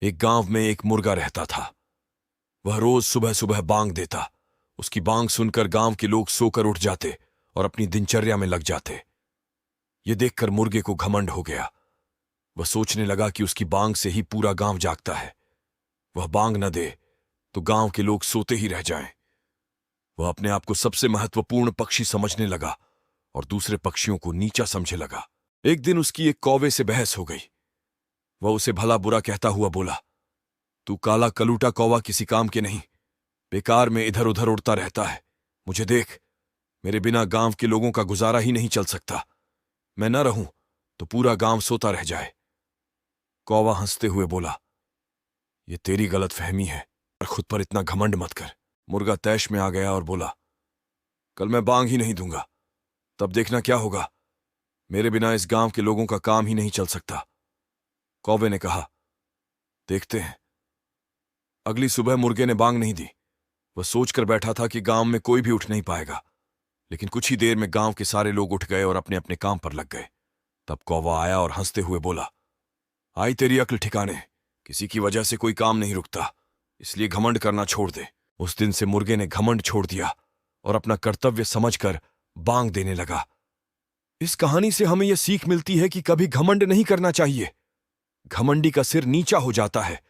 एक गांव में एक मुर्गा रहता था। वह रोज सुबह सुबह बांग देता। उसकी बांग सुनकर गांव के लोग सोकर उठ जाते और अपनी दिनचर्या में लग जाते। ये देखकर मुर्गे को घमंड हो गया। वह सोचने लगा कि उसकी बांग से ही पूरा गांव जागता है। वह बांग न दे तो गांव के लोग सोते ही रह जाएं। वह अपने आप को सबसे महत्वपूर्ण पक्षी समझने लगा और दूसरे पक्षियों को नीचा समझने लगा। एक दिन उसकी एक कौवे से बहस हो गई। वह उसे भला बुरा कहता हुआ बोला, तू काला कलूटा कौवा किसी काम के नहीं, बेकार में इधर उधर उड़ता रहता है। मुझे देख, मेरे बिना गांव के लोगों का गुजारा ही नहीं चल सकता। मैं न रहूं तो पूरा गांव सोता रह जाए। कौवा हंसते हुए बोला, ये तेरी गलतफहमी है और खुद पर इतना घमंड मत कर। मुर्गा तैश में आ गया और बोला, कल मैं बांग ही नहीं दूंगा, तब देखना क्या होगा। मेरे बिना इस गांव के लोगों का काम ही नहीं चल सकता। कौवे ने कहा, देखते हैं। अगली सुबह मुर्गे ने बांग नहीं दी। वह सोचकर बैठा था कि गांव में कोई भी उठ नहीं पाएगा, लेकिन कुछ ही देर में गांव के सारे लोग उठ गए और अपने अपने काम पर लग गए। तब कौवा आया और हंसते हुए बोला, आई तेरी अक्ल ठिकाने, किसी की वजह से कोई काम नहीं रुकता, इसलिए घमंड करना छोड़ दे। उस दिन से मुर्गे ने घमंड छोड़ दिया और अपना कर्तव्य समझकर बांग देने लगा। इस कहानी से हमें यह सीख मिलती है कि कभी घमंड नहीं करना चाहिए। घमंडी का सिर नीचा हो जाता है